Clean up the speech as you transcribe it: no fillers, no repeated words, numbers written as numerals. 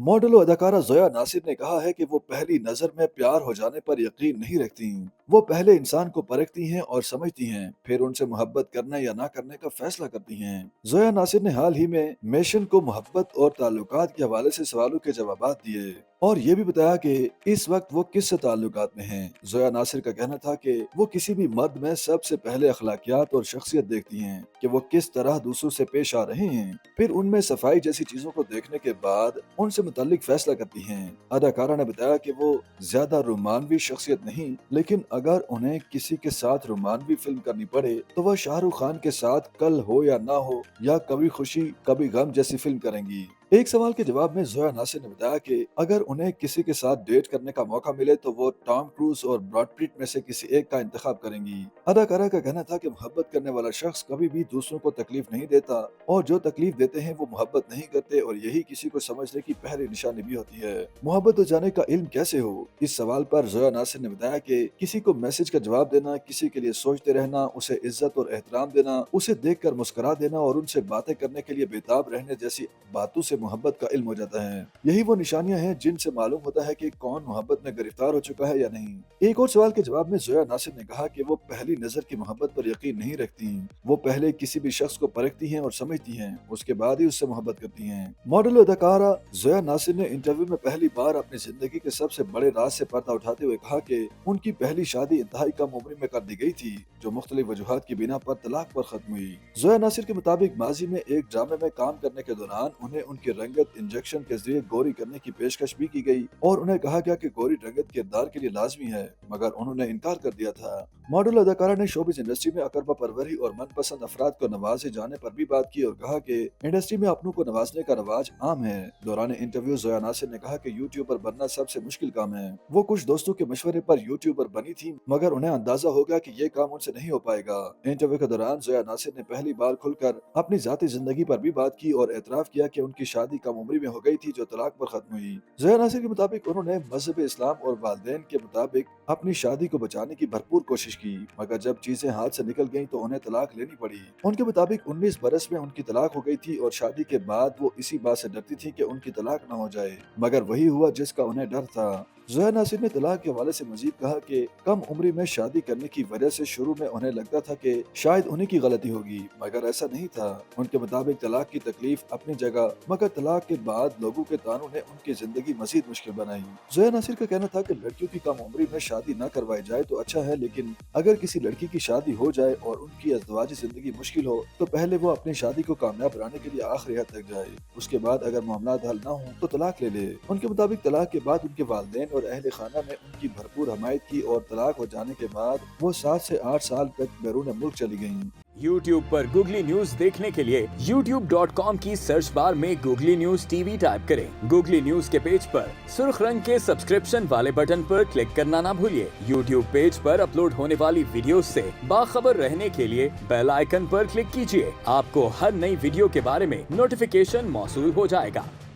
Model और अदाकारा जोया नासिर ने कहा है कि वो पहली नजर में प्यार हो जाने पर यकीन नहीं रखती। वो पहले इंसान को परखती हैं और समझती हैं, फिर उनसे मोहब्बत करने या ना करने का फैसला करती हैं। जोया नासिर ने हाल ही में मेशन को मोहब्बत और ताल्लुकात के हवाले से सवालों के जवाब दिए और ये भी बताया कि इस वक्त वो किस ताल्लुकात में हैं। जोया नासिर का कहना था कि वो किसी भी मर्द में सबसे पहले अखलाकियात और शख्सियत देखती हैं कि वो किस तरह दूसरों से पेश आ रहे हैं, फिर उनमें सफाई जैसी चीजों को देखने के बाद उनसे मुतालिक फैसला करती हैं। अदाकारा ने बताया कि वो ज्यादा रोमानवी शख्सियत नहीं, लेकिन अगर उन्हें किसी के साथ रोमानवी फिल्म करनी पड़े तो वह शाहरुख खान के साथ कल हो या ना हो या कभी खुशी कभी गम जैसी फिल्म करेंगी। एक सवाल के जवाब में जोया नासिर ने बताया कि अगर उन्हें किसी के साथ डेट करने का मौका मिले तो वो टॉम क्रूज और ब्रैड पिट में से किसी एक का इंतखाब करेंगी। अदाकारा का कहना था कि मोहब्बत करने वाला शख्स कभी भी दूसरों को तकलीफ नहीं देता और जो तकलीफ देते हैं वो मोहब्बत नहीं करते, और यही किसी को समझने की पहली निशानी भी होती है। मोहब्बत हो जाने का इल्म कैसे हो, इस सवाल पर जोया नासिर ने बताया कि किसी को मैसेज का जवाब देना, किसी के लिए सोचते रहना, उसे इज्जत और एहतराम देना, उसे देखकर मुस्कुरा देना और उनसे बातें करने के लिए बेताब रहने जैसी बातों से मोहब्बत का इल्म हो जाता है। यही वो निशानियां हैं जिनसे मालूम होता है कि कौन मोहब्बत में गिरफ्तार हो चुका है या नहीं। एक और सवाल के जवाब में जोया नासिर ने कहा कि वो पहली नजर की मोहब्बत पर यकीन नहीं रखती। वो पहले किसी भी शख्स को परखती हैं और समझती हैं, उसके बाद ही उससे मोहब्बत करती हैं। मॉडल और अदाकारा जोया नासिर ने इंटरव्यू में पहली बार अपनी जिंदगी के सबसे बड़े राज से पर्दा उठाते हुए कहा कि उनकी पहली शादी इंतहाई कम उम्र में कर दी गई थी, जो मुख्तलिफ वजूहात की बिना पर तलाक पर खत्म हुई। जोया नासिर के मुताबिक माजी में एक ड्रामे में काम करने के दौरान उन्हें उनकी रंगत इंजेक्शन के जरिए गोरी करने की पेशकश भी की गई और उन्हें कहा गया कि गोरी रंगत किरदार के लिए लाजमी है, मगर उन्होंने इनकार कर दिया था। मॉडल अदाकारा ने शोबिज इंडस्ट्री में अकरबा परवरी और मनपसंद अफराद को नवाजे जाने पर भी बात की और कहा कि इंडस्ट्री में अपनों को नवाजने का रवाज आम है। दौरान इंटरव्यू जोया नासिर ने कहा कि यूट्यूबर बनना सबसे मुश्किल काम है। वो कुछ दोस्तों के मशवरे पर यूट्यूबर बनी थी, मगर उन्हें अंदाजा हो गया कि ये काम उनसे नहीं हो पाएगा। इंटरव्यू के दौरान जोया नासिर ने पहली बार खुलकर अपनी जाती जिंदगी पर भी बात की और एतराफ किया कि उनकी शादी कम उम्री में हो गई थी, जो तलाक पर खत्म हुई। जोया नासिर के मुताबिक उन्होंने मजहब इस्लाम और वालिदैन के मुताबिक अपनी शादी को बचाने की भरपूर कोशिश की, मगर जब चीजें हाथ से निकल गईं तो उन्हें तलाक लेनी पड़ी। उनके मुताबिक 19 बरस में उनकी तलाक हो गई थी और शादी के बाद वो इसी बात से डरती थी कि उनकी तलाक न हो जाए, मगर वही हुआ जिसका उन्हें डर था। जोया नासिर ने तलाक के हवाले से मजीद कहा कि कम उम्री में शादी करने की वजह से शुरू में उन्हें लगता था कि शायद उन्हीं की गलती होगी, मगर ऐसा नहीं था। उनके मुताबिक तलाक की तकलीफ अपनी जगह, मगर तलाक के बाद लोगों के तानों ने उनकी जिंदगी मजीद मुश्किल बनाई। जोया नासिर का कहना था कि लड़कियों की कम उम्री में शादी न करवाई जाए तो अच्छा है, लेकिन अगर किसी लड़की की शादी हो जाए और उनकी अज़दवाजी जिंदगी मुश्किल हो तो पहले वो अपनी शादी को कामयाब बनाने के लिए आखिरी हद तक जाए, उसके बाद अगर मामला हल न हो तो तलाक ले ले। उनके मुताबिक तलाक के बाद उनके वालिदैन और अहले खाना ने उनकी भरपूर हमायत की और तलाक हो जाने के बाद वो 7 से 8 साल तक बैरून मुल्क चली गयीं। YouTube पर गूगली न्यूज देखने के लिए youtube.com की सर्च बार में गूगली न्यूज टीवी टाइप करें। गूगली न्यूज के पेज पर सुर्ख रंग के सब्सक्रिप्शन वाले बटन पर क्लिक करना ना भूलिए। YouTube पेज पर अपलोड होने वाली वीडियोस से बाखबर रहने के लिए बेल आइकन पर क्लिक कीजिए। आपको हर नई वीडियो के बारे में नोटिफिकेशन मौसूल हो जाएगा।